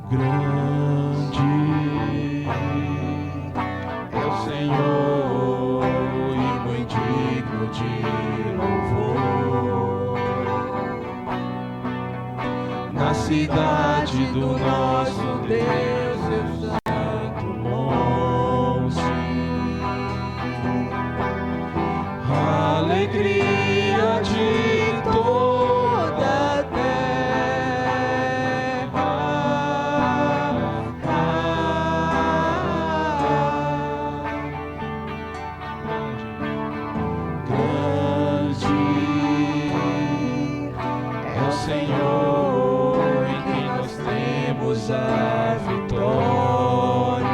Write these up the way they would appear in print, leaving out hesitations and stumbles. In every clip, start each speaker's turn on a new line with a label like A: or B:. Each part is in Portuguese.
A: Grande é o Senhor e muito digno de louvor. Na cidade do nosso Deus, seu santo monte, a alegria de toda a terra. Senhor, em quem nós temos a vitória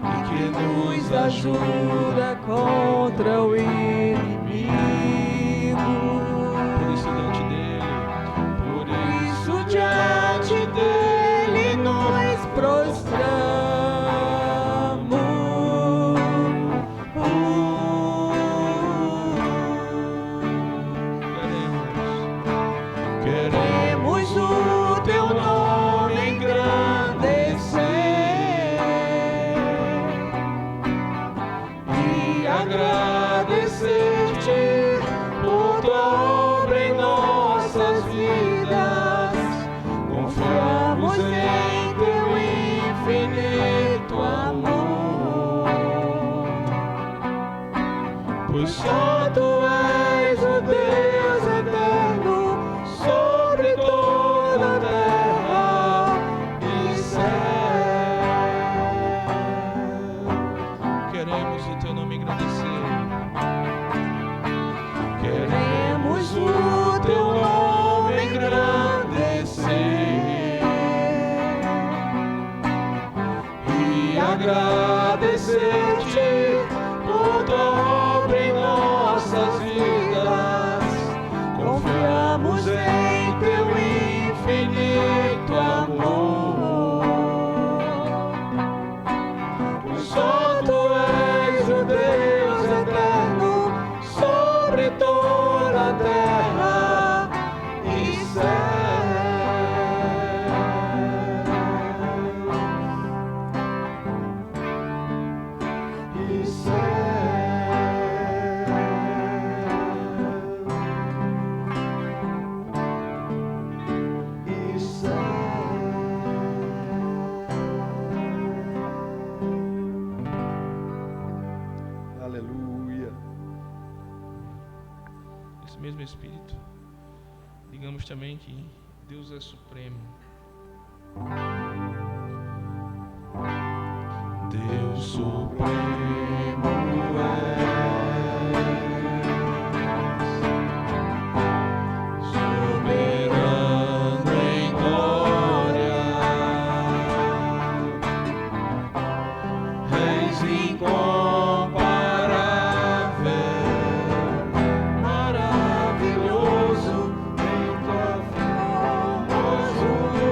A: e que nos ajuda contra o inimigo. Por isso diante dele nos prostramos. Queremos o teu nome engrandecer e agradecer-te por tua obra em nossas vidas. Confiamos em teu infinito amor, pois só tu és o Deus eterno sobre toda a terra e céu. Queremos o teu nome engrandecer. Queremos o teu nome engrandecer e agradecer-te por tua obra em nossas vidas. Confiamos em teu infinito amor, pois só tu és o Deus eterno sobre toda a terra e céu. E céu.
B: Aleluia.
A: Esse mesmo Espírito, digamos também que Deus é supremo. Deus supremo soberano em glória, és incomparável, maravilhoso em tua formosura.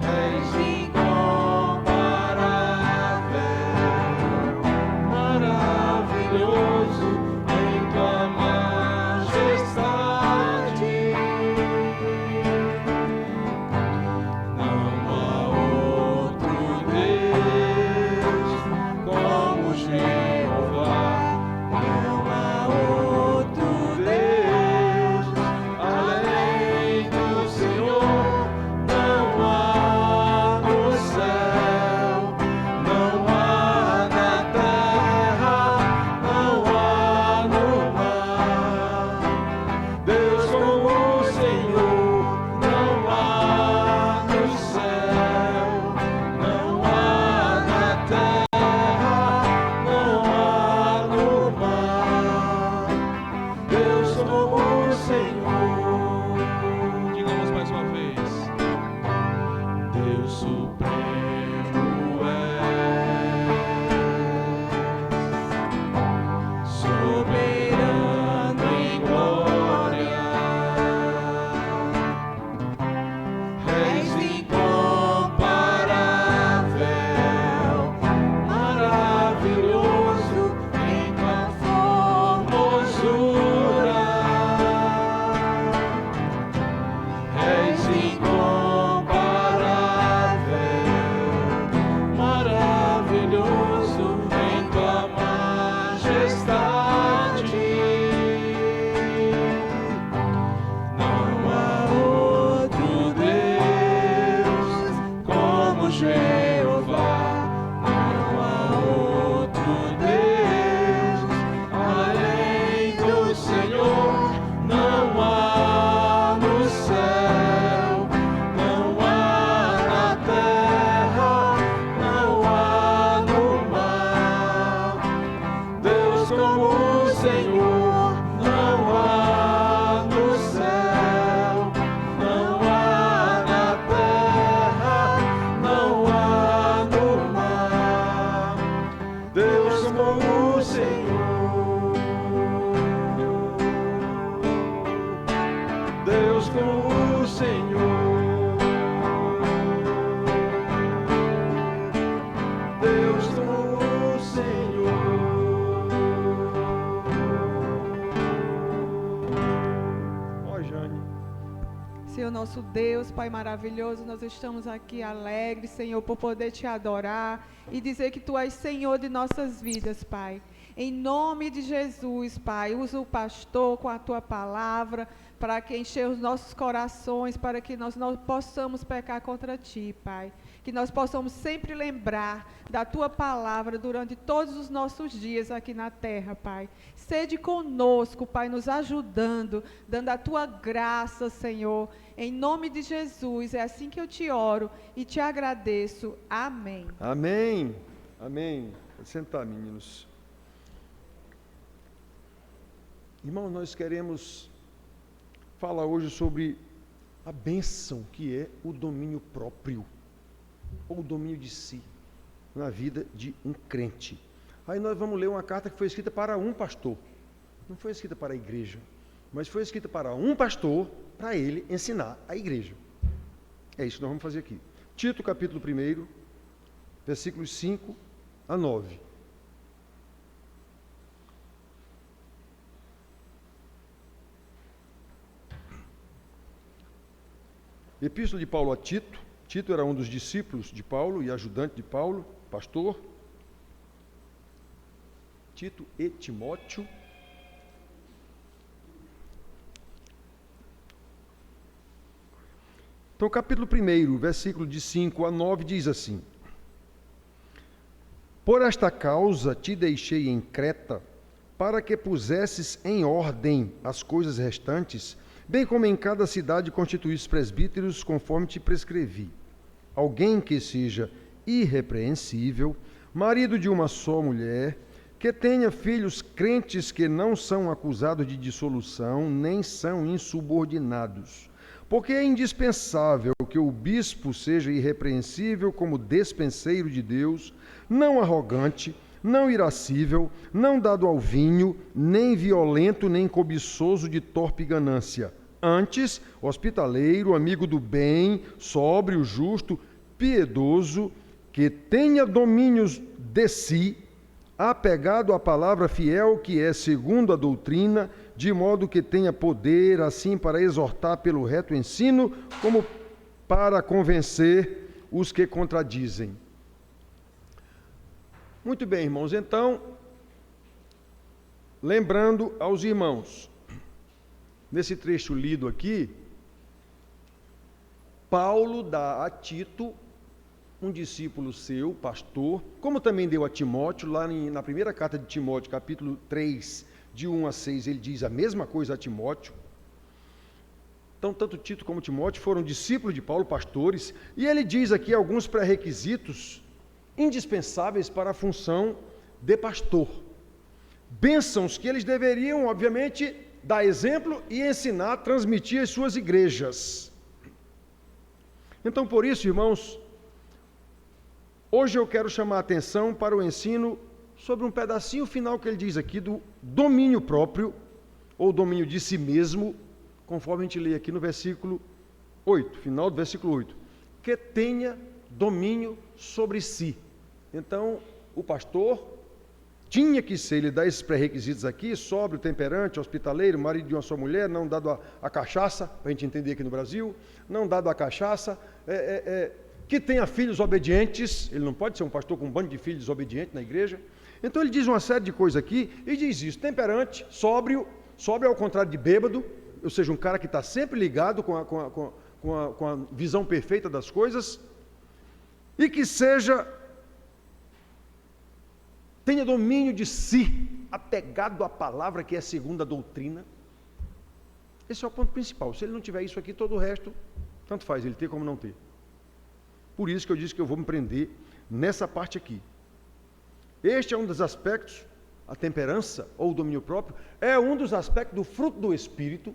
A: És incomparável.
B: Senhor nosso Deus, Pai maravilhoso, nós estamos aqui alegres, Senhor, por poder te adorar e dizer que Tu és Senhor de nossas vidas, Pai. Em nome de Jesus, Pai, usa o pastor com a Tua palavra para que encher os nossos corações, para que nós não possamos pecar contra Ti, Pai. Que nós possamos sempre lembrar da Tua palavra durante todos os nossos dias aqui na terra, Pai. Sede conosco, Pai, nos ajudando, dando a Tua graça, Senhor. Em nome de Jesus, é assim que eu te oro e te agradeço. Amém.
C: Amém. Amém. Pode sentar, meninos. Irmão, nós queremos falar hoje sobre a bênção que é o domínio próprio, ou o domínio de si, na vida de um crente. Aí nós vamos ler uma carta que foi escrita para um pastor. Não foi escrita para a igreja, mas foi escrita para um pastor, para ele ensinar a igreja. É isso que nós vamos fazer aqui. Tito, capítulo 1, versículos 5 a 9. Epístola de Paulo a Tito. Tito era um dos discípulos de Paulo e ajudante de Paulo, pastor. Tito e Timóteo. Então, capítulo 1, versículo de 5 a 9, diz assim: Por esta causa te deixei em Creta, para que pusesses em ordem as coisas restantes, bem como em cada cidade constituísse presbíteros, conforme te prescrevi. Alguém que seja irrepreensível, marido de uma só mulher, que tenha filhos crentes que não são acusados de dissolução, nem são insubordinados. Porque é indispensável que o bispo seja irrepreensível como despenseiro de Deus, não arrogante, não irascível, não dado ao vinho, nem violento, nem cobiçoso de torpe ganância. Antes, hospitaleiro, amigo do bem, sóbrio, justo, piedoso, que tenha domínios de si, apegado à palavra fiel que é segundo a doutrina, de modo que tenha poder, assim, para exortar pelo reto ensino, como para convencer os que contradizem. Muito bem, irmãos, então, lembrando aos irmãos, nesse trecho lido aqui, Paulo dá a Tito, um discípulo seu, pastor, como também deu a Timóteo, lá na primeira carta de Timóteo, capítulo 3, de 1 a 6, ele diz a mesma coisa a Timóteo. Então, tanto Tito como Timóteo foram discípulos de Paulo, pastores, e ele diz aqui alguns pré-requisitos indispensáveis para a função de pastor. Bênçãos que eles deveriam, obviamente, dar exemplo e ensinar, transmitir às suas igrejas. Então, por isso, irmãos, hoje eu quero chamar a atenção para o ensino sobre um pedacinho final que ele diz aqui do domínio próprio, ou domínio de si mesmo, conforme a gente lê aqui no versículo 8, final do versículo 8, que tenha domínio sobre si. Então, o pastor tinha que ser, ele dá esses pré-requisitos aqui: sóbrio, temperante, hospitaleiro, marido de uma só mulher, não dado a cachaça, para a gente entender aqui no Brasil, não dado a cachaça, que tenha filhos obedientes. Ele não pode ser um pastor com um bando de filhos desobedientes na igreja. Então ele diz uma série de coisas aqui, e diz isso: temperante, sóbrio ao contrário de bêbado, ou seja, um cara que está sempre ligado com a visão perfeita das coisas, e que tenha domínio de si, apegado à palavra que é segundo a doutrina. Esse é o ponto principal. Se ele não tiver isso aqui, todo o resto, tanto faz ele ter como não ter. Por isso que eu disse que eu vou me prender nessa parte aqui. Este é um dos aspectos, a temperança ou o domínio próprio, é um dos aspectos do fruto do Espírito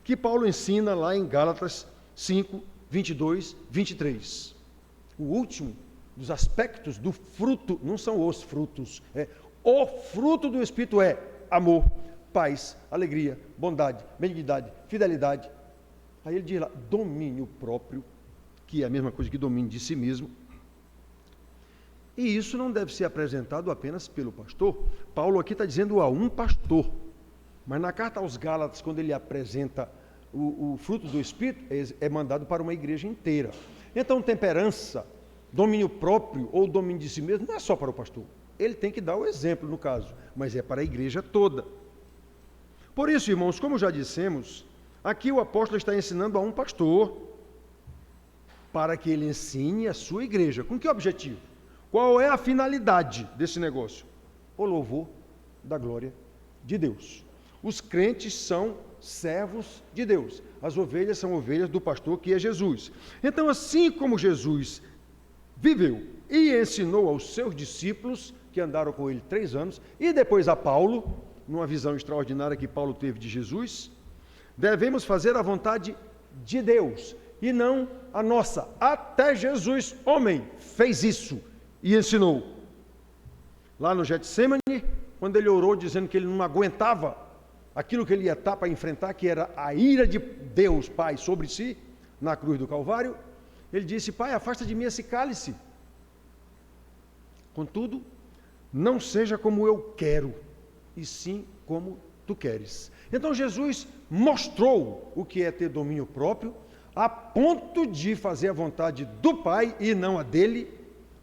C: que Paulo ensina lá em Gálatas 5, 22, 23. O último dos aspectos do fruto, não são os frutos, o fruto do Espírito é amor, paz, alegria, bondade, benignidade, fidelidade. Aí ele diz lá, domínio próprio, que é a mesma coisa que domínio de si mesmo. E isso não deve ser apresentado apenas pelo pastor. Paulo aqui está dizendo a um pastor, mas na carta aos Gálatas, quando ele apresenta o fruto do Espírito é mandado para uma igreja inteira. Então, temperança, domínio próprio ou domínio de si mesmo, não é só para o pastor. Ele tem que dar o exemplo, no caso, mas é para a igreja toda. Por isso, irmãos, como já dissemos, aqui o apóstolo está ensinando a um pastor para que ele ensine a sua igreja. Com que objetivo? Qual é a finalidade desse negócio? O louvor da glória de Deus. Os crentes são servos de Deus. As ovelhas são ovelhas do pastor, que é Jesus. Então, assim como Jesus viveu e ensinou aos seus discípulos, que andaram com ele 3 anos, e depois a Paulo, numa visão extraordinária que Paulo teve de Jesus, devemos fazer a vontade de Deus, e não a nossa. Até Jesus, homem, fez isso e ensinou. Lá no Getsemane, quando ele orou dizendo que ele não aguentava aquilo que ele ia estar para enfrentar, que era a ira de Deus, Pai, sobre si, na cruz do Calvário, ele disse: Pai, afasta de mim esse cálice. Contudo, não seja como eu quero, e sim como tu queres. Então Jesus mostrou o que é ter domínio próprio, a ponto de fazer a vontade do Pai e não a dele,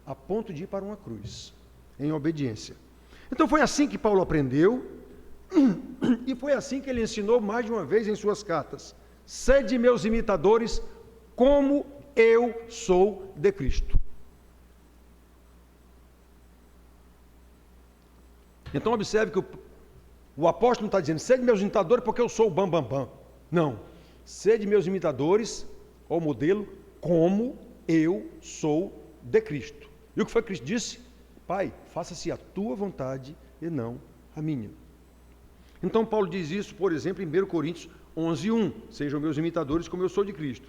C: a ponto de ir para uma cruz, em obediência. Então foi assim que Paulo aprendeu, e foi assim que ele ensinou mais de uma vez em suas cartas: sede meus imitadores, como eu sou de Cristo. Então observe que o apóstolo não está dizendo: sede meus imitadores porque eu sou o bam, bam, bam. Não. Sede meus imitadores, ao modelo, como eu sou de Cristo. E o que foi que Cristo disse? Pai, faça-se a tua vontade e não a minha. Então Paulo diz isso, por exemplo, em 1 Coríntios 11:1. Sejam meus imitadores como eu sou de Cristo.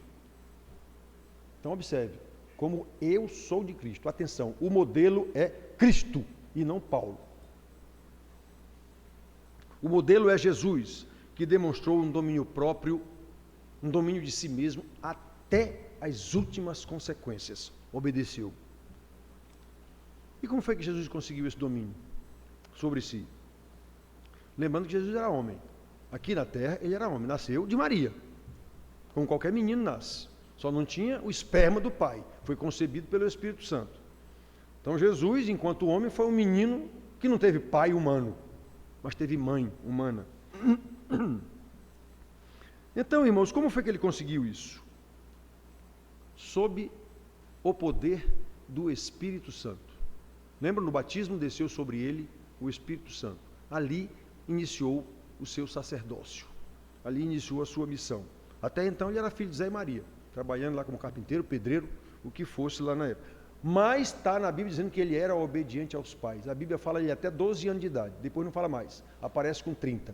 C: Então observe, como eu sou de Cristo. Atenção, o modelo é Cristo e não Paulo. O modelo é Jesus, que demonstrou um domínio próprio, um domínio de si mesmo, até as últimas consequências. Obedeceu. E como foi que Jesus conseguiu esse domínio sobre si? Lembrando que Jesus era homem. Aqui na terra ele era homem, nasceu de Maria, como qualquer menino nasce. Só não tinha o esperma do pai, foi concebido pelo Espírito Santo. Então Jesus, enquanto homem, foi um menino que não teve pai humano, mas teve mãe humana. Então, irmãos, como foi que ele conseguiu isso? Sob o poder do Espírito Santo. Lembra, no batismo desceu sobre ele o Espírito Santo. Ali iniciou o seu sacerdócio. Ali iniciou a sua missão. Até então ele era filho de Zé e Maria, trabalhando lá como carpinteiro, pedreiro, o que fosse lá na época. Mas está na Bíblia dizendo que ele era obediente aos pais. A Bíblia fala ele até 12 anos de idade, depois não fala mais, aparece com 30.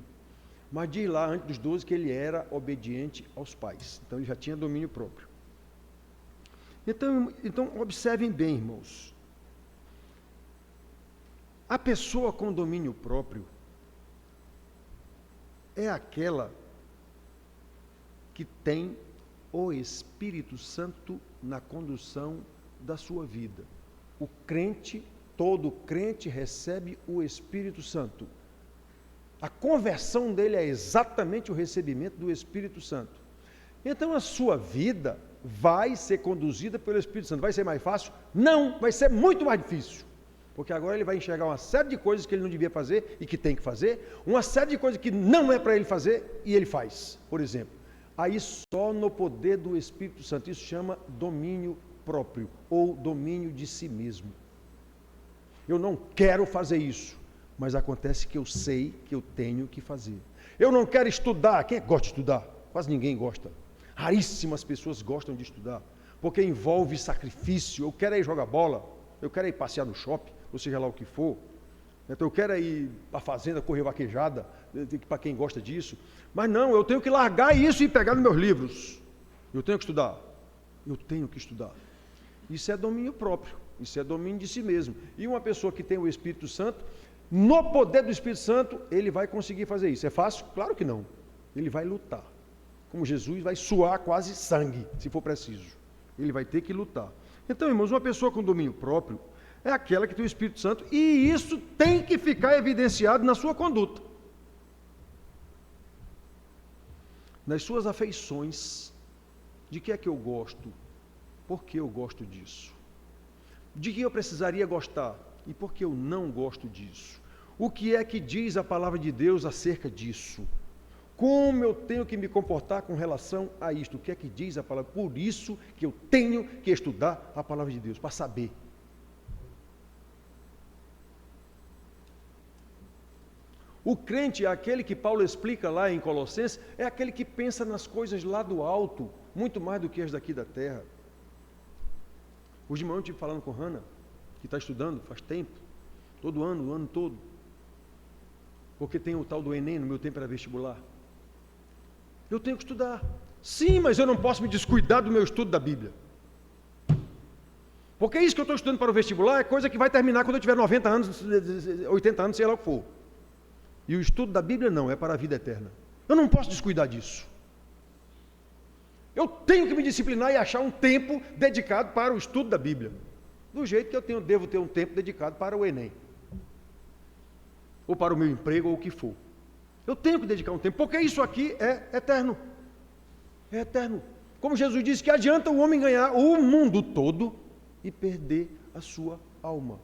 C: Mas diz lá, antes dos 12, que ele era obediente aos pais. Então ele já tinha domínio próprio. Então observem bem, irmãos. A pessoa com domínio próprio é aquela que tem o Espírito Santo na condução da sua vida. O crente, todo crente recebe o Espírito Santo. A conversão dele é exatamente o recebimento do Espírito Santo. Então a sua vida vai ser conduzida pelo Espírito Santo. Vai ser mais fácil? Não, vai ser muito mais difícil. Porque agora ele vai enxergar uma série de coisas que ele não devia fazer e que tem que fazer, uma série de coisas que não é para ele fazer e ele faz, por exemplo. Aí só no poder do Espírito Santo, isso chama domínio próprio ou domínio de si mesmo. Eu não quero fazer isso, mas acontece que eu sei que eu tenho que fazer. Eu não quero estudar. Quem gosta de estudar? Quase ninguém gosta. Raríssimas pessoas gostam de estudar, porque envolve sacrifício. Eu quero ir jogar bola, eu quero ir passear no shopping, ou seja lá o que for. Então eu quero ir para a fazenda correr vaquejada, para quem gosta disso. Mas não, eu tenho que largar isso e pegar nos meus livros. Eu tenho que estudar. Eu tenho que estudar. Isso é domínio próprio, isso é domínio de si mesmo. E uma pessoa que tem o Espírito Santo, no poder do Espírito Santo, ele vai conseguir fazer isso. É fácil? Claro que não. Ele vai lutar. Como Jesus vai suar quase sangue, se for preciso. Ele vai ter que lutar. Então, irmãos, uma pessoa com domínio próprio é aquela que tem o Espírito Santo, e isso tem que ficar evidenciado na sua conduta. nas suas afeições, de que é que eu gosto, por que eu gosto disso, de que eu precisaria gostar e por que eu não gosto disso, o que é que diz a palavra de Deus acerca disso, como eu tenho que me comportar com relação a isto, o que é que diz a palavra, por isso que eu tenho que estudar a palavra de Deus, para saber. O crente é aquele que Paulo explica lá em Colossenses, é aquele que pensa nas coisas lá do alto, muito mais do que as daqui da terra. Hoje de manhã eu estive falando com Hannah, que está estudando faz tempo, todo ano, o ano todo, porque tem o tal do Enem, no meu tempo era vestibular. Eu tenho que estudar. Sim, mas eu não posso me descuidar do meu estudo da Bíblia. Porque isso que eu estou estudando para o vestibular é coisa que vai terminar quando eu tiver 90 anos, 80 anos, sei lá o que for. E o estudo da Bíblia não, é para a vida eterna. Eu não posso descuidar disso. Eu tenho que me disciplinar e achar um tempo dedicado para o estudo da Bíblia. Do jeito que eu devo ter um tempo dedicado para o Enem. Ou para o meu emprego, ou o que for. Eu tenho que dedicar um tempo, porque isso aqui é eterno. É eterno. Como Jesus disse, que adianta o homem ganhar o mundo todo e perder a sua alma.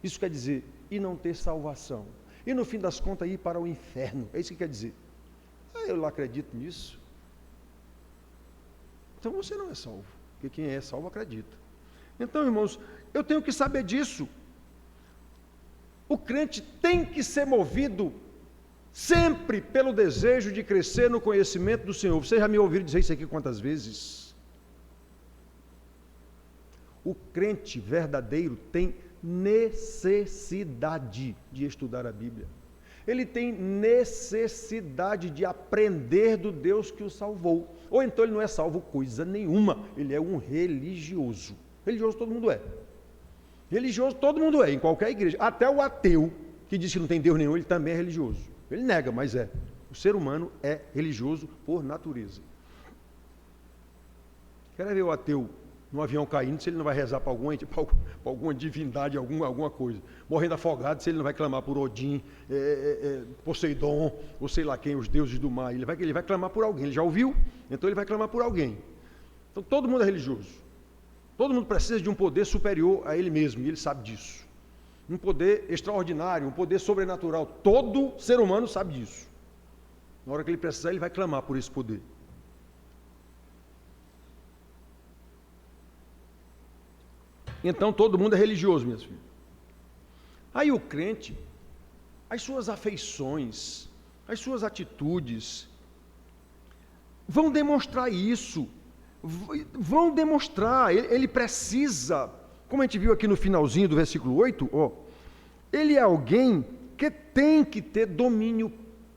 C: Isso quer dizer, e não ter salvação. E no fim das contas ir para o inferno. É isso que quer dizer. Eu lá acredito nisso. Então você não é salvo. Porque quem é salvo acredita. Então, irmãos, eu tenho que saber disso. O crente tem que ser movido sempre pelo desejo de crescer no conhecimento do Senhor. Vocês já me ouviram dizer isso aqui quantas vezes? O crente verdadeiro tem necessidade de estudar a Bíblia. Ele tem necessidade de aprender do Deus que o salvou. Ou então ele não é salvo coisa nenhuma. Ele é um religioso. Religioso todo mundo é. Religioso todo mundo é, em qualquer igreja. Até o ateu, que diz que não tem Deus nenhum, ele também é religioso. Ele nega, mas é. O ser humano é religioso por natureza. Quer ver o ateu no avião caindo, se ele não vai rezar para alguma divindade, alguma coisa. Morrendo afogado, se ele não vai clamar por Odin, Poseidon, ou sei lá quem, os deuses do mar. Ele vai clamar por alguém. Ele já ouviu? Então ele vai clamar por alguém. Então todo mundo é religioso. Todo mundo precisa de um poder superior a ele mesmo, e ele sabe disso. Um poder extraordinário, um poder sobrenatural. Todo ser humano sabe disso. Na hora que ele precisar, ele vai clamar por esse poder. Então todo mundo é religioso, minhas filhas. Aí o crente, as suas afeições, as suas atitudes, vão demonstrar isso. Vão demonstrar, ele precisa, como a gente viu aqui no finalzinho do versículo 8, ele é alguém que tem que ter domínio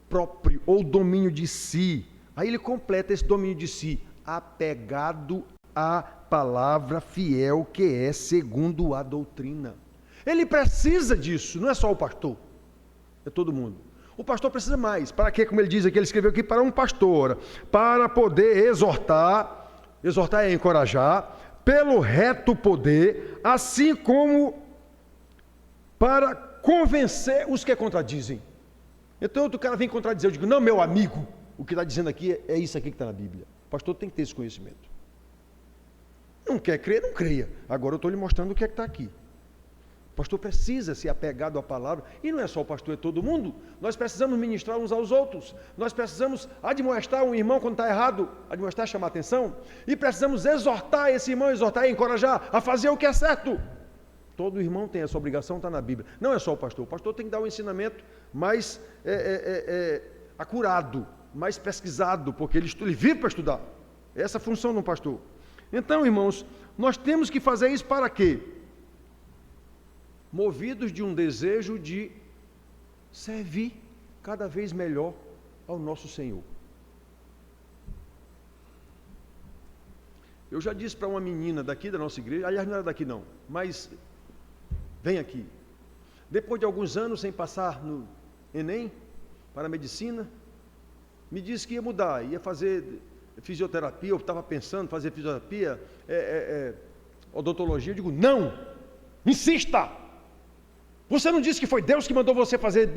C: próprio, ou domínio de si. Aí ele completa esse domínio de si, apegado à palavra fiel que é segundo a doutrina. Ele precisa disso, não é só o pastor, é todo mundo. O pastor precisa mais, para quê? Como ele diz aqui, ele escreveu aqui, para um pastor, para poder exortar é encorajar, pelo reto poder, assim como para convencer os que contradizem. Então outro cara vem contradizer, eu digo, não, meu amigo, o que está dizendo aqui é isso aqui que está na Bíblia. O pastor tem que ter esse conhecimento. Não quer crer, não creia. Agora eu estou lhe mostrando o que é que está aqui. O pastor precisa ser apegado à palavra, e não é só o pastor, é todo mundo. Nós precisamos ministrar uns aos outros, nós precisamos admoestar um irmão quando está errado, admoestar, chamar atenção, e precisamos exortar esse irmão, exortar e encorajar a fazer o que é certo. Todo irmão tem essa obrigação, está na Bíblia. Não é só o pastor tem que dar um ensinamento mais acurado, mais pesquisado, porque ele vive para estudar. Essa é a função do pastor. Então, irmãos, nós temos que fazer isso para quê? Movidos de um desejo de servir cada vez melhor ao nosso Senhor. Eu já disse para uma menina daqui da nossa igreja, aliás, não era daqui não, mas vem aqui. Depois de alguns anos sem passar no Enem, para a medicina, me disse que ia mudar, ia fazer fisioterapia, eu estava pensando em fazer fisioterapia, odontologia. Eu digo, não, insista! Você não disse que foi Deus que mandou você fazer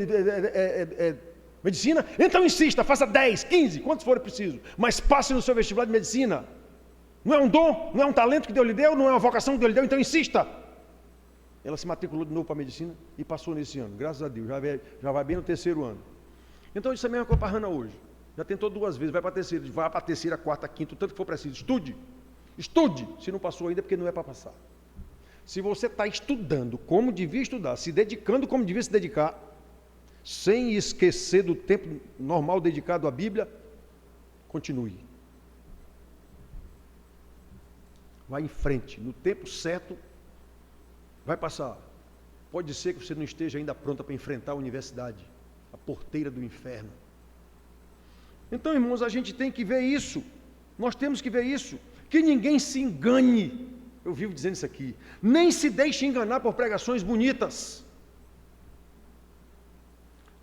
C: Medicina? Então insista, faça 10, 15, quantos for preciso, mas passe no seu vestibular de medicina. Não é um dom, não é um talento que Deus lhe deu, não é uma vocação que Deus lhe deu, então insista. Ela se matriculou de novo para a medicina e passou nesse ano, graças a Deus, já vai bem no 3º ano. Então isso é a mesma coisa para a Hannah hoje. Já tentou 2 vezes, vai para a terceira, 4ª, 5ª, o tanto que for preciso. Estude, se não passou ainda, porque não é para passar. Se você está estudando como devia estudar, se dedicando como devia se dedicar, sem esquecer do tempo normal dedicado à Bíblia, continue. Vai em frente, no tempo certo, vai passar. Pode ser que você não esteja ainda pronta para enfrentar a universidade, a porteira do inferno. Então, irmãos, a gente tem que ver isso. Nós temos que ver isso. Que ninguém se engane. Eu vivo dizendo isso aqui. Nem se deixe enganar por pregações bonitas.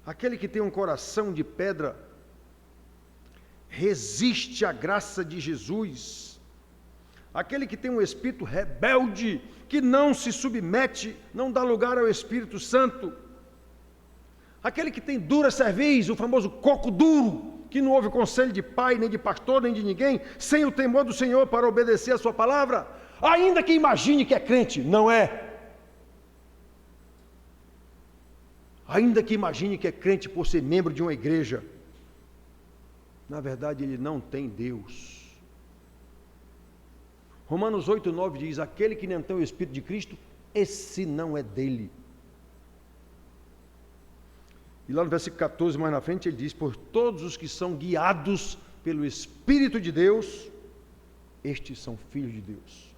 C: Aquele que tem um coração de pedra resiste à graça de Jesus. Aquele que tem um espírito rebelde, que não se submete, não dá lugar ao Espírito Santo. Aquele que tem dura cerviz, o famoso coco duro, que não ouve conselho de pai, nem de pastor, nem de ninguém, sem o temor do Senhor para obedecer a sua palavra, ainda que imagine que é crente, não é. Ainda que imagine que é crente por ser membro de uma igreja, na verdade ele não tem Deus. Romanos 8:9 diz, aquele que não tem o Espírito de Cristo, esse não é dele. E lá no versículo 14, mais na frente, ele diz, por todos os que são guiados pelo Espírito de Deus, estes são filhos de Deus.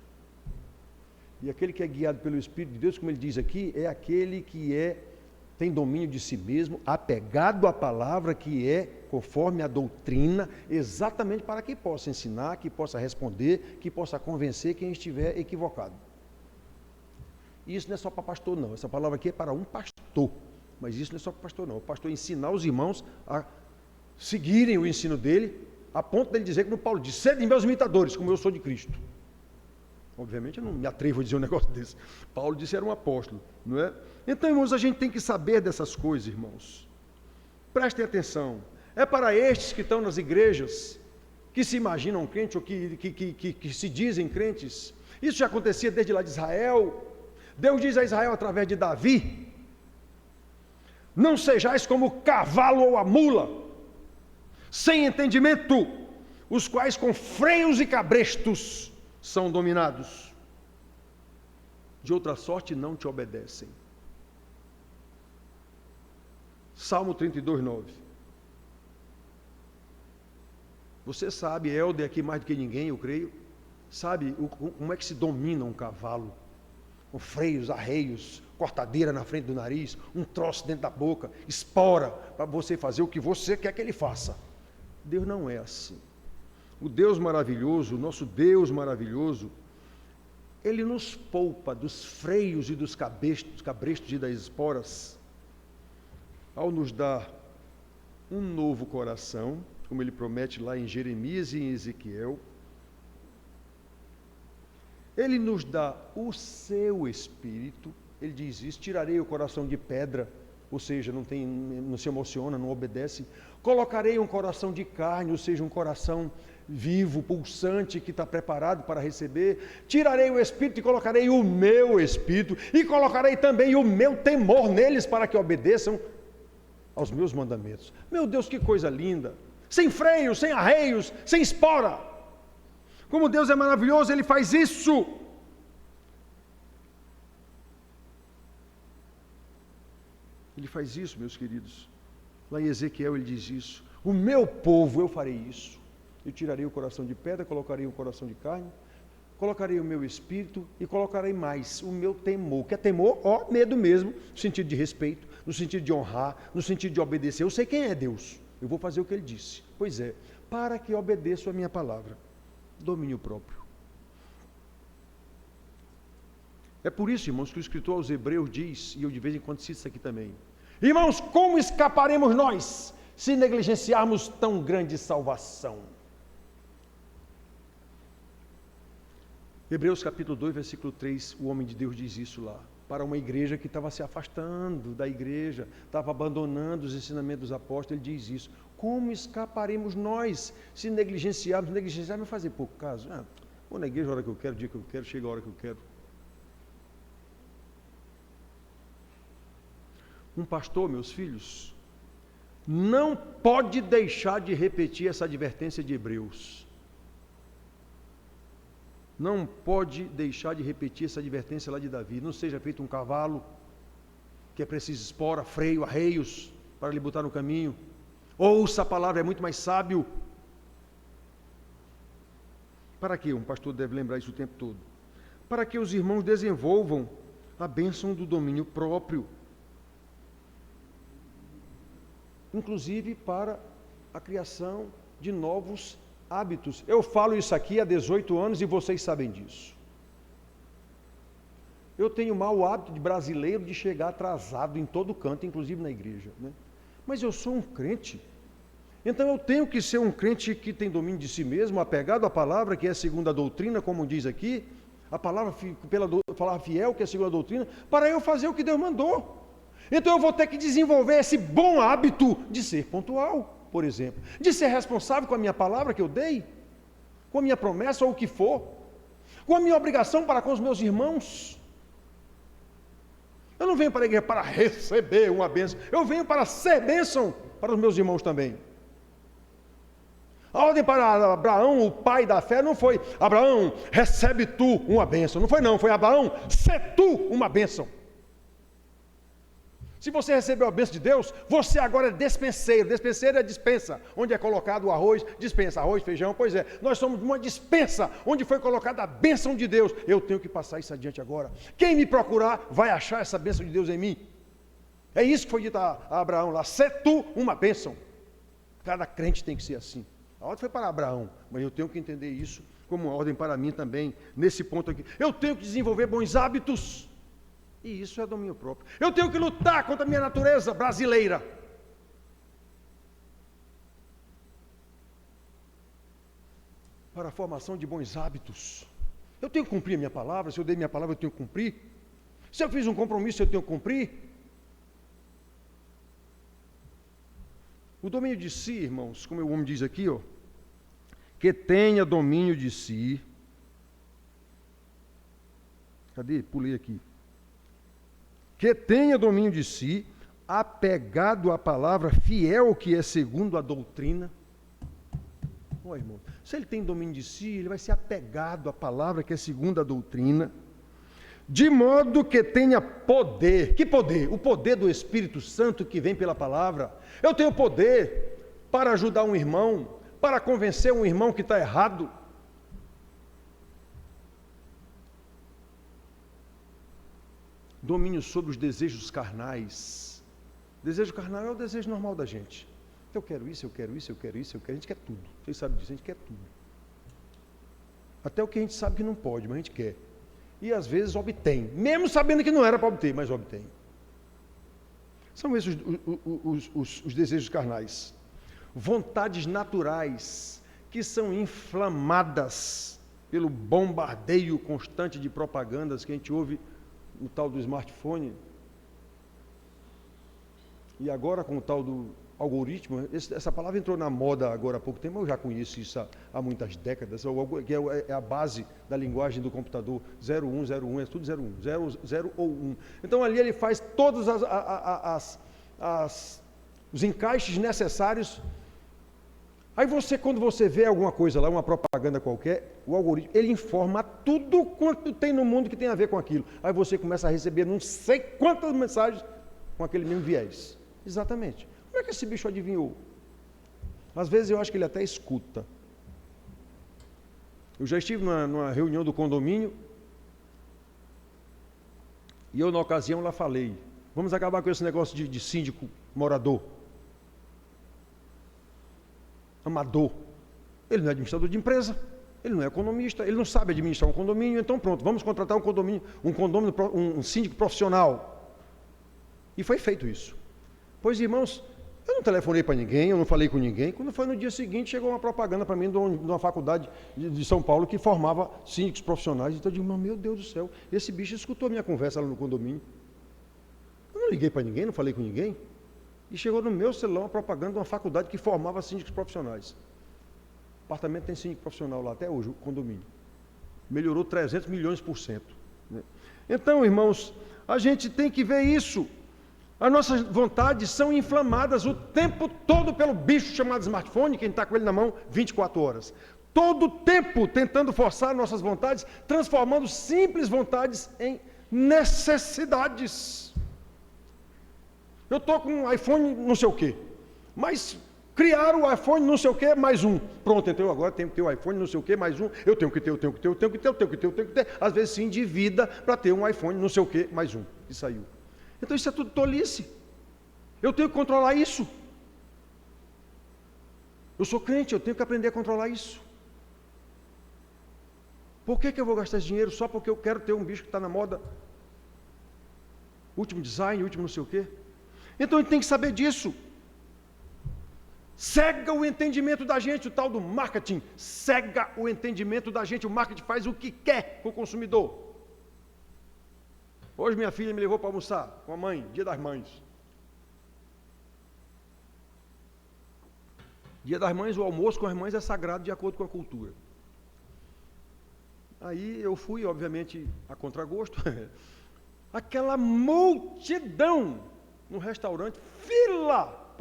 C: E aquele que é guiado pelo Espírito de Deus, como ele diz aqui, é aquele que tem domínio de si mesmo, apegado à palavra, que é conforme a doutrina, exatamente para que possa ensinar, que possa responder, que possa convencer quem estiver equivocado. E isso não é só para pastor, não. Essa palavra aqui é para um pastor. Mas isso não é só para o pastor, não. O pastor ensinar os irmãos a seguirem o ensino dele, a ponto dele dizer, como Paulo diz, sede meus imitadores, como eu sou de Cristo. Obviamente eu não me atrevo a dizer um negócio desse. Paulo disse que era um apóstolo, não é? Então, irmãos, a gente tem que saber dessas coisas, irmãos. Prestem atenção. É para estes que estão nas igrejas, que se imaginam crentes ou que se dizem crentes. Isso já acontecia desde lá de Israel. Deus diz a Israel através de Davi, não sejais como o cavalo ou a mula, sem entendimento, os quais com freios e cabrestos são dominados. De outra sorte não te obedecem. Salmo 32:9. Você sabe, Helder aqui mais do que ninguém, eu creio, sabe como é que se domina um cavalo? Com freios, arreios, cortadeira na frente do nariz, um troço dentro da boca, espora para você fazer o que você quer que ele faça. Deus não é assim. O Deus maravilhoso, o nosso Deus maravilhoso, Ele nos poupa dos freios e dos cabrestos e das esporas, ao nos dar um novo coração, como Ele promete lá em Jeremias e em Ezequiel. Ele nos dá o seu Espírito, Ele diz isso, tirarei o coração de pedra, ou seja, não se emociona, não obedece, colocarei um coração de carne, ou seja, um coração vivo, pulsante, que está preparado para receber, tirarei o Espírito e colocarei o meu Espírito, e colocarei também o meu temor neles, para que obedeçam aos meus mandamentos. Meu Deus, que coisa linda! Sem freios, sem arreios, sem espora. Como Deus é maravilhoso, Ele faz isso. Ele faz isso, meus queridos. Lá em Ezequiel ele diz isso. O meu povo, eu farei isso. Eu tirarei o coração de pedra, colocarei um coração de carne, colocarei o meu espírito e colocarei mais o meu temor. Que é temor? Ó, medo mesmo, no sentido de respeito, no sentido de honrar, no sentido de obedecer. Eu sei quem é Deus. Eu vou fazer o que Ele disse. Pois é, para que obedeça a minha palavra. Domínio próprio. É por isso, irmãos, que o escritor aos Hebreus diz, e eu de vez em quando cito isso aqui também: irmãos, como escaparemos nós se negligenciarmos tão grande salvação? Hebreus capítulo 2, versículo 3, o homem de Deus diz isso lá. para uma igreja que estava se afastando da igreja, estava abandonando os ensinamentos dos apóstolos. Ele diz isso. Como escaparemos nós se negligenciarmos? Negligenciar vai fazer pouco caso. Vou na igreja a hora que eu quero, o dia que eu quero, chega a hora que eu quero. Um pastor, meus filhos, não pode deixar de repetir essa advertência de Hebreus. Não pode deixar de repetir essa advertência lá de Davi. Não seja feito um cavalo, que é preciso espora, freio, arreios, para lhe botar no caminho. Ouça a palavra, é muito mais sábio. Para que? Um pastor deve lembrar isso o tempo todo. Para que os irmãos desenvolvam a bênção do domínio próprio. Inclusive para a criação de novos hábitos. Eu falo isso aqui há 18 anos e vocês sabem disso. Eu tenho mau hábito de brasileiro de chegar atrasado em todo canto, inclusive na igreja, né? Mas eu sou um crente. Então eu tenho que ser um crente que tem domínio de si mesmo, apegado à palavra, que é segundo a doutrina, como diz aqui, a palavra fiel, que é segundo a doutrina, para eu fazer o que Deus mandou. Então eu vou ter que desenvolver esse bom hábito de ser pontual, por exemplo, de ser responsável com a minha palavra que eu dei, com a minha promessa ou o que for, com a minha obrigação para com os meus irmãos. Eu não venho para a igreja para receber uma bênção, eu venho para ser bênção para os meus irmãos também. A ordem para Abraão, o pai da fé, não foi: Abraão, recebe tu uma bênção. Não foi não, foi: Abraão, sê tu uma bênção. Se você recebeu a bênção de Deus, você agora é despenseiro. Despenseiro é dispensa, onde é colocado o arroz, dispensa, arroz, feijão. Pois é, nós somos uma dispensa, onde foi colocada a bênção de Deus. Eu tenho que passar isso adiante agora. Quem me procurar, vai achar essa bênção de Deus em mim. É isso que foi dito a Abraão lá: sê tu uma bênção. Cada crente tem que ser assim. A ordem foi para Abraão, mas eu tenho que entender isso como uma ordem para mim também, nesse ponto aqui. Eu tenho que desenvolver bons hábitos, e isso é domínio próprio. Eu tenho que lutar contra a minha natureza brasileira. Para a formação de bons hábitos. Eu tenho que cumprir a minha palavra. Se eu dei minha palavra, eu tenho que cumprir. Se eu fiz um compromisso, eu tenho que cumprir. O domínio de si, irmãos, como o homem diz aqui, que tenha domínio de si. Cadê? Pulei aqui. Que tenha domínio de si, apegado à palavra, fiel que é segundo a doutrina. Irmão, se ele tem domínio de si, ele vai ser apegado à palavra que é segundo a doutrina, de modo que tenha poder. Que poder? O poder do Espírito Santo que vem pela palavra. Eu tenho poder para ajudar um irmão, para convencer um irmão que está errado. Domínio sobre os desejos carnais. Desejo carnal é o desejo normal da gente. Eu quero isso, eu quero isso, eu quero isso, eu quero. A gente quer tudo. Vocês sabem disso, a gente quer tudo. Até o que a gente sabe que não pode, mas a gente quer. E às vezes obtém, mesmo sabendo que não era para obter, mas obtém. São esses os desejos carnais. Vontades naturais que são inflamadas pelo bombardeio constante de propagandas que a gente ouve no tal do smartphone. E agora com o tal do algoritmo, essa palavra entrou na moda agora há pouco tempo, eu já conheço isso há muitas décadas, que é a base da linguagem do computador, 01, é tudo 01, 0 ou 1. Então ali ele faz todos os encaixes necessários. Aí quando você vê alguma coisa lá, uma propaganda qualquer, o algoritmo, ele informa tudo quanto tem no mundo que tem a ver com aquilo. Aí você começa a receber não sei quantas mensagens com aquele mesmo viés. Exatamente. Como é que esse bicho adivinhou? Às vezes eu acho que ele até escuta. Eu já estive numa reunião do condomínio e eu, na ocasião, lá falei: vamos acabar com esse negócio de síndico morador, amador. Ele não é administrador de empresa, ele não é economista, ele não sabe administrar um condomínio, então pronto, vamos contratar um síndico profissional. E foi feito isso. Pois, irmãos, Eu não telefonei para ninguém, eu não falei com ninguém. Quando foi no dia seguinte, chegou uma propaganda para mim de uma faculdade de São Paulo que formava síndicos profissionais. Então eu digo, mas meu Deus do céu, esse bicho escutou minha conversa lá no condomínio. Eu não liguei para ninguém, não falei com ninguém. E chegou no meu celular uma propaganda de uma faculdade que formava síndicos profissionais. O apartamento tem síndico profissional lá até hoje, o condomínio. Melhorou 300 milhões por cento. Então, irmãos, a gente tem que ver isso. As nossas vontades são inflamadas o tempo todo pelo bicho chamado smartphone, quem está com ele na mão 24 horas. Todo o tempo tentando forçar nossas vontades, transformando simples vontades em necessidades. Eu estou com um iPhone não sei o quê, mas criaram o iPhone não sei o quê mais um. Pronto, então eu agora tenho que ter o iPhone não sei o quê mais um. Eu tenho que ter. Às vezes se endivida para ter um iPhone não sei o quê mais um. E saiu. Então isso é tudo tolice. Eu tenho que controlar isso. Eu sou crente, eu tenho que aprender a controlar isso. Por que eu vou gastar esse dinheiro só porque eu quero ter um bicho que está na moda? Último design, último não sei o quê. Então a gente tem que saber disso. Cega o entendimento da gente, o tal do marketing. Cega o entendimento da gente. O marketing faz o que quer com o consumidor. Hoje minha filha me levou para almoçar com a mãe, Dia das Mães. Dia das Mães, o almoço com as mães é sagrado de acordo com a cultura. Aí eu fui, obviamente, a contragosto. Aquela multidão no restaurante, fila,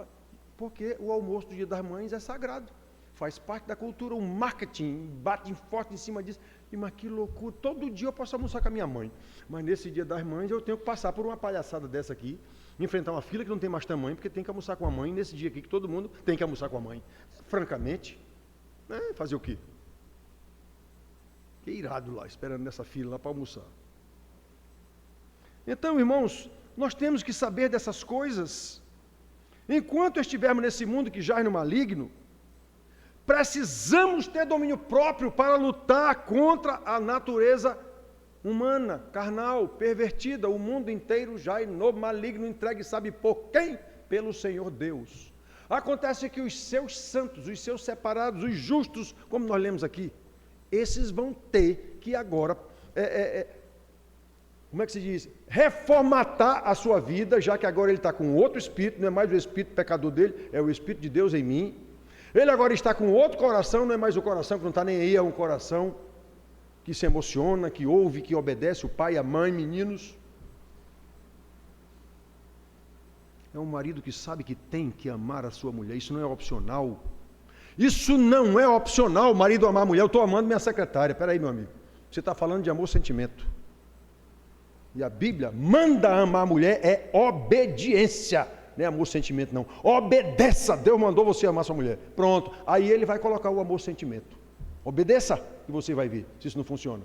C: porque o almoço do Dia das Mães é sagrado, faz parte da cultura, o marketing bate forte em cima disso. E, mas que loucura, todo dia eu posso almoçar com a minha mãe, mas nesse Dia das Mães eu tenho que passar por uma palhaçada dessa aqui, enfrentar uma fila que não tem mais tamanho, porque tem que almoçar com a mãe, nesse dia aqui que todo mundo tem que almoçar com a mãe. Francamente, fazer o quê? Que irado lá, esperando nessa fila lá para almoçar. Então, irmãos, nós temos que saber dessas coisas. Enquanto estivermos nesse mundo que jaz no maligno, precisamos ter domínio próprio para lutar contra a natureza humana, carnal, pervertida. O mundo inteiro jaz no maligno, entregue, sabe por quem? Pelo Senhor Deus. Acontece que os seus santos, os seus separados, os justos, como nós lemos aqui, esses vão ter que agora, como é que se diz? Reformatar a sua vida, já que agora ele está com outro espírito, não é mais o espírito pecador dele, é o Espírito de Deus em mim. Ele agora está com outro coração, não é mais o coração que não está nem aí, é um coração que se emociona, que ouve, que obedece o pai, a mãe, meninos. É um marido que sabe que tem que amar a sua mulher, isso não é opcional. Isso não é opcional, o marido amar a mulher. Eu estou amando minha secretária, peraí meu amigo, você está falando de amor, sentimento. E a Bíblia manda amar a mulher, é obediência. Não é amor, sentimento, não. Obedeça, Deus mandou você amar sua mulher. Pronto, aí ele vai colocar o amor, sentimento. Obedeça e você vai ver se isso não funciona.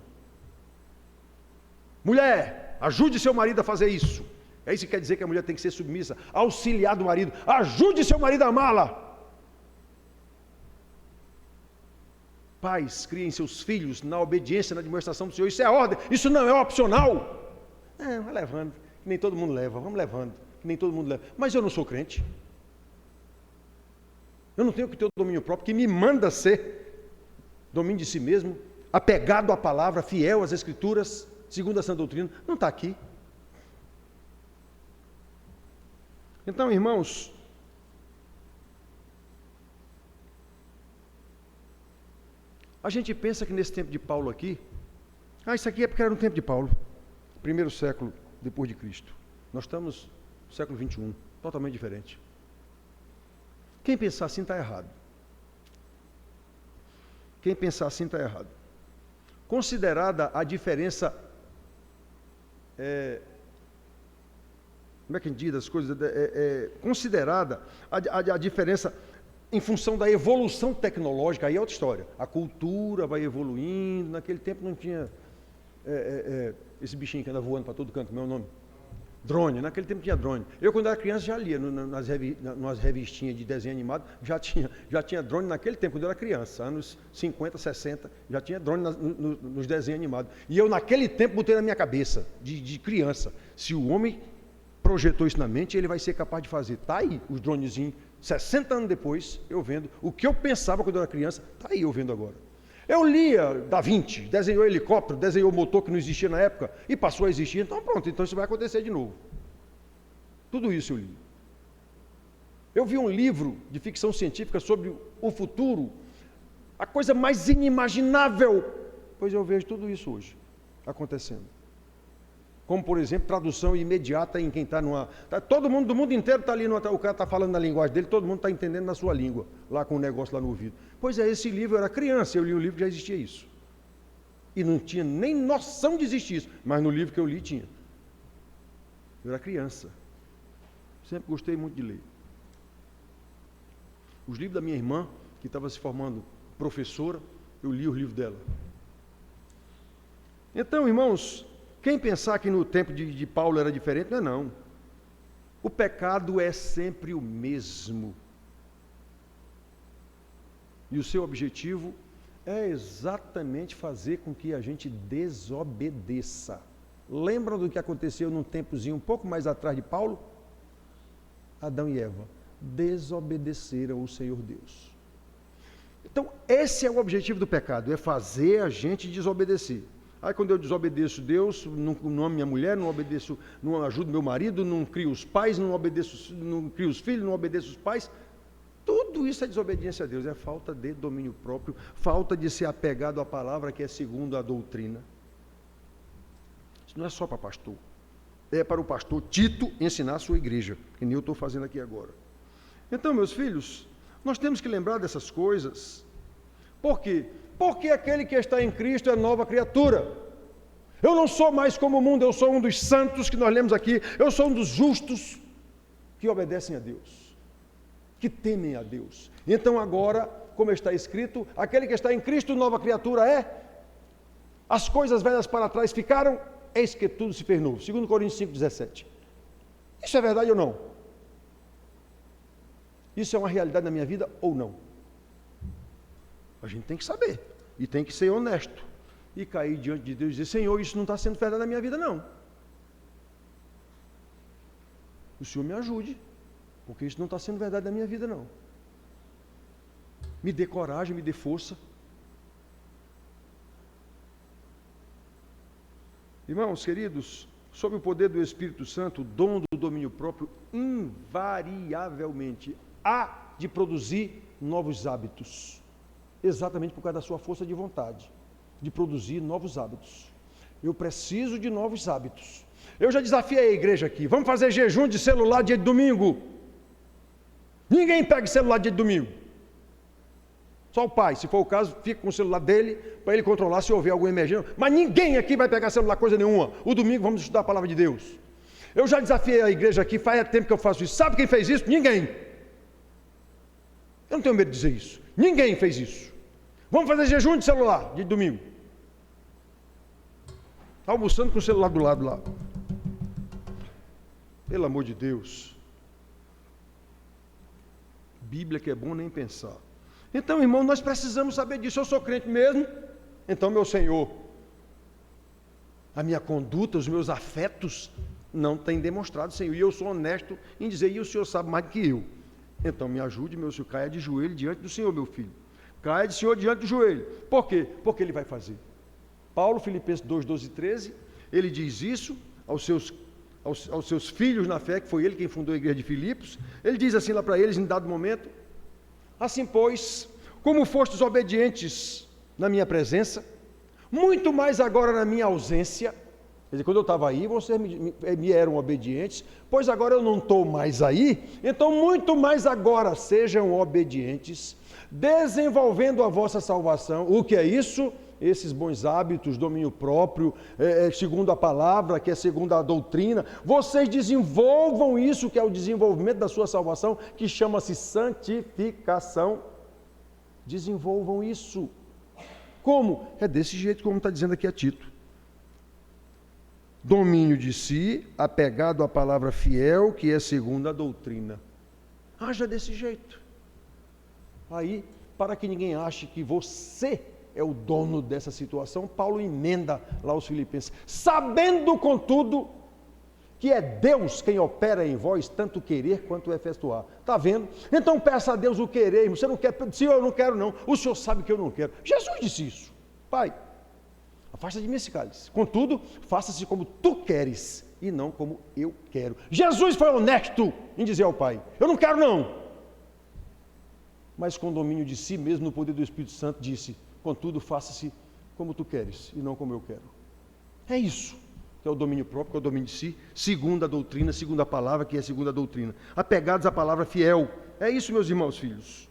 C: Mulher, ajude seu marido a fazer isso. É isso que quer dizer que a mulher tem que ser submissa, auxiliar do marido. Ajude seu marido a amá-la. Pais, criem seus filhos na obediência, na demonstração do Senhor. Isso é ordem, isso não é opcional. Vai levando, que nem todo mundo leva, vamos levando. Que nem todo mundo leva. Mas eu não sou crente. Eu não tenho que ter o domínio próprio, que me manda ser domínio de si mesmo, apegado à palavra, fiel às Escrituras, segundo a sã doutrina. Não está aqui. Então, irmãos, a gente pensa que nesse tempo de Paulo aqui, isso aqui é porque era no tempo de Paulo, primeiro século depois de Cristo. Nós estamos século 21, totalmente diferente. Quem pensar assim está errado. Quem pensar assim está errado. Considerada a diferença, como é que a gente diz as coisas? Considerada a diferença em função da evolução tecnológica, aí é outra história. A cultura vai evoluindo, naquele tempo não tinha esse bichinho que anda voando para todo canto, como é o nome? Drone, naquele tempo tinha drone. Eu, quando era criança, já lia nas revistinhas de desenho animado, já tinha drone naquele tempo, quando eu era criança, anos 50, 60, já tinha drone nos desenhos animados. E eu, naquele tempo, botei na minha cabeça, de criança, se o homem projetou isso na mente, ele vai ser capaz de fazer. Está aí os dronezinhos 60 anos depois, eu vendo o que eu pensava quando eu era criança, está aí eu vendo agora. Eu lia Da Vinci, desenhou helicóptero, desenhou motor que não existia na época e passou a existir, então pronto, então isso vai acontecer de novo. Tudo isso eu li. Eu vi um livro de ficção científica sobre o futuro, a coisa mais inimaginável, pois eu vejo tudo isso hoje acontecendo. Como, por exemplo, tradução imediata em quem está numa... todo mundo do mundo inteiro está ali, o cara está falando na linguagem dele, todo mundo está entendendo na sua língua, lá com o negócio lá no ouvido. Pois é, esse livro, eu era criança, eu li um livro que já existia isso. E não tinha nem noção de existir isso, mas no livro que eu li tinha. Eu era criança. Sempre gostei muito de ler. Os livros da minha irmã, que estava se formando professora, eu li os livros dela. Então, irmãos, quem pensar que no tempo de Paulo era diferente, não é não. O pecado é sempre o mesmo. E o seu objetivo é exatamente fazer com que a gente desobedeça. Lembram do que aconteceu num tempozinho um pouco mais atrás de Paulo? Adão e Eva desobedeceram ao Senhor Deus. Então, esse é o objetivo do pecado, é fazer a gente desobedecer. Aí quando eu desobedeço Deus, não amo minha mulher, não obedeço, não ajudo meu marido, não crio os pais, não crio os filhos, não obedeço os pais, tudo isso é desobediência a Deus, é falta de domínio próprio, falta de ser apegado à palavra que é segundo a doutrina. Isso não é só para pastor, é para o pastor Tito ensinar a sua igreja, que nem eu estou fazendo aqui agora. Então, meus filhos, nós temos que lembrar dessas coisas. Por quê? Porque aquele que está em Cristo é nova criatura. Eu não sou mais como o mundo, eu sou um dos santos que nós lemos aqui, eu sou um dos justos que obedecem a Deus, que temem a Deus. Então agora, como está escrito, aquele que está em Cristo, nova criatura é, as coisas velhas para trás ficaram, eis que tudo se fez novo. 2 Coríntios 5,17. Isso é verdade ou não? Isso é uma realidade na minha vida ou não? A gente tem que saber, e tem que ser honesto, e cair diante de Deus e dizer, Senhor, isso não está sendo verdade na minha vida não. O Senhor me ajude, porque isso não está sendo verdade na minha vida não. Me dê coragem, me dê força. Irmãos queridos, sob o poder do Espírito Santo, o dom do domínio próprio, invariavelmente, há de produzir novos hábitos. Exatamente por causa da sua força de vontade, de produzir novos hábitos. Eu preciso de novos hábitos. Eu já desafiei a igreja aqui, vamos fazer jejum de celular dia de domingo. Ninguém pega celular dia de domingo. Só o pai, se for o caso, fica com o celular dele, para ele controlar se houver alguma emergência. Mas ninguém aqui vai pegar celular coisa nenhuma. O domingo vamos estudar a palavra de Deus. Eu já desafiei a igreja aqui, faz tempo que eu faço isso. Sabe quem fez isso? Ninguém. Eu não tenho medo de dizer isso. Ninguém fez isso. Vamos fazer jejum de celular, de domingo. Está almoçando com o celular do lado lá. Pelo amor de Deus. Bíblia que é bom nem pensar. Então, irmão, nós precisamos saber disso. Eu sou crente mesmo. Então, meu Senhor, a minha conduta, os meus afetos não têm demonstrado, Senhor. E eu sou honesto em dizer, e o Senhor sabe mais do que eu. Então, me ajude, meu Senhor, caia de joelho diante do Senhor, meu filho. Caia de Senhor diante do joelho. Por quê? Porque Ele vai fazer. Paulo, Filipenses 2, 12 e 13, ele diz isso aos seus filhos na fé, que foi ele quem fundou a igreja de Filipos. Ele diz assim lá para eles, em dado momento, assim, pois, como fostes obedientes na minha presença, muito mais agora na minha ausência. Quer dizer, quando eu estava aí, vocês me eram obedientes, pois agora eu não estou mais aí, então muito mais agora sejam obedientes, desenvolvendo a vossa salvação. O que é isso? Esses bons hábitos, domínio próprio, segundo a palavra, que é segundo a doutrina. Vocês desenvolvam isso, que é o desenvolvimento da sua salvação, que chama-se santificação. Desenvolvam isso. Como? É desse jeito como está dizendo aqui a Tito. Domínio de si, apegado à palavra fiel, que é segundo a doutrina. Haja desse jeito. Aí, para que ninguém ache que você é o dono dessa situação, Paulo emenda lá os Filipenses. Sabendo, contudo, que é Deus quem opera em vós, tanto querer quanto efetuar. Está vendo? Então peça a Deus o querer, irmão. Você não quer, Senhor, eu não quero não. O Senhor sabe que eu não quero. Jesus disse isso. Pai, afasta de mim esse cálice. Contudo, faça-se como tu queres e não como eu quero. Jesus foi honesto em dizer ao Pai, eu não quero não. Mas com domínio de si mesmo, no poder do Espírito Santo, disse, contudo, faça-se como tu queres e não como eu quero. É isso que é o domínio próprio, que é o domínio de si, segundo a doutrina, segundo a palavra, que é segundo a doutrina. Apegados à palavra fiel. É isso, meus irmãos, filhos.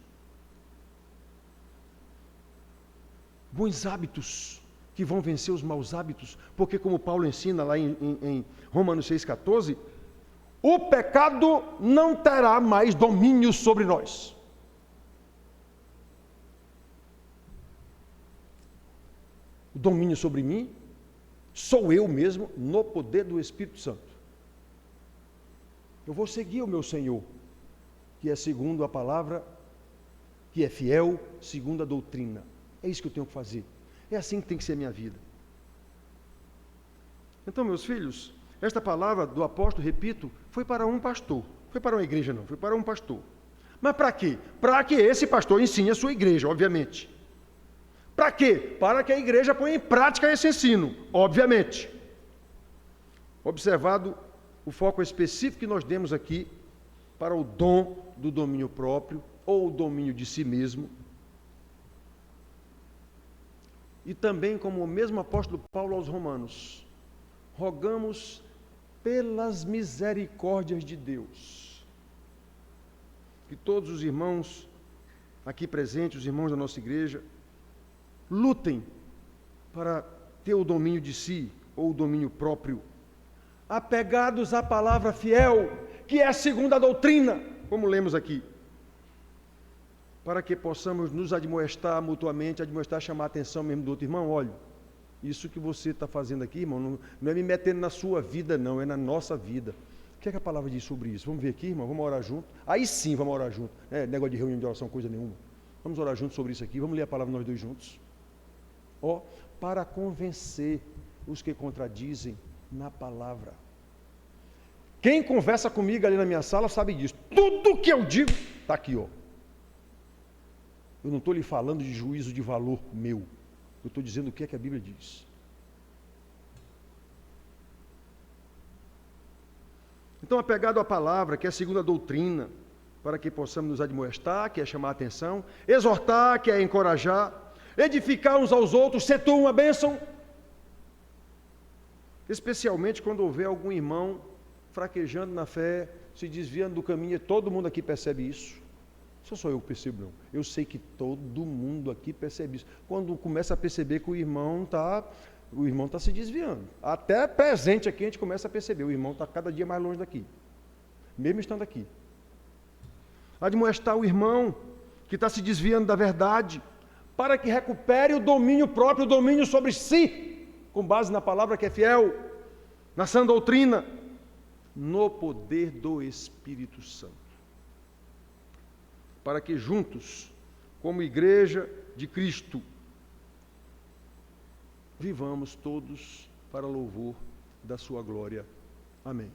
C: Bons hábitos que vão vencer os maus hábitos, porque como Paulo ensina lá em Romanos 6,14, o pecado não terá mais domínio sobre nós. O domínio sobre mim sou eu mesmo no poder do Espírito Santo. Eu vou seguir o meu Senhor, que é segundo a palavra, que é fiel, segundo a doutrina. É isso que eu tenho que fazer. É assim que tem que ser a minha vida. Então, meus filhos, esta palavra do apóstolo, repito, foi para um pastor. Foi para uma igreja não, foi para um pastor. Mas para quê? Para que esse pastor ensine a sua igreja, obviamente. Para quê? Para que a igreja ponha em prática esse ensino, obviamente. Observado o foco específico que nós demos aqui para o dom do domínio próprio ou o domínio de si mesmo. E também, como o mesmo apóstolo Paulo aos Romanos, rogamos pelas misericórdias de Deus, que todos os irmãos aqui presentes, os irmãos da nossa igreja, lutem para ter o domínio de si, ou o domínio próprio, apegados à palavra fiel, que é segundo a doutrina, como lemos aqui, para que possamos nos admoestar mutuamente, chamar a atenção mesmo do outro. Irmão, olha, isso que você está fazendo aqui, irmão, não é me metendo na sua vida, não, é na nossa vida. O que é que a palavra diz sobre isso? Vamos ver aqui, irmão, vamos orar junto. Aí sim, vamos orar junto. Negócio de reunião de oração, coisa nenhuma. Vamos orar juntos sobre isso aqui, vamos ler a palavra nós dois juntos. Para convencer os que contradizem na palavra. Quem conversa comigo ali na minha sala sabe disso. Tudo que eu digo está aqui, ó. Eu não estou lhe falando de juízo de valor meu. Eu estou dizendo o que é que a Bíblia diz. Então, apegado à palavra, que é segundo a doutrina, para que possamos nos admoestar, que é chamar a atenção, exortar, que é encorajar, edificar uns aos outros, ser tu uma bênção. Especialmente quando houver algum irmão fraquejando na fé, se desviando do caminho, todo mundo aqui percebe isso. Só eu que percebo, não. Eu sei que todo mundo aqui percebe isso. Quando começa a perceber que o irmão está se desviando. Até presente aqui a gente começa a perceber, o irmão está cada dia mais longe daqui. Mesmo estando aqui. Admoestar o irmão que está se desviando da verdade, para que recupere o domínio próprio, o domínio sobre si, com base na palavra que é fiel, na sã doutrina, no poder do Espírito Santo. Para que juntos, como igreja de Cristo, vivamos todos para louvor da sua glória. Amém.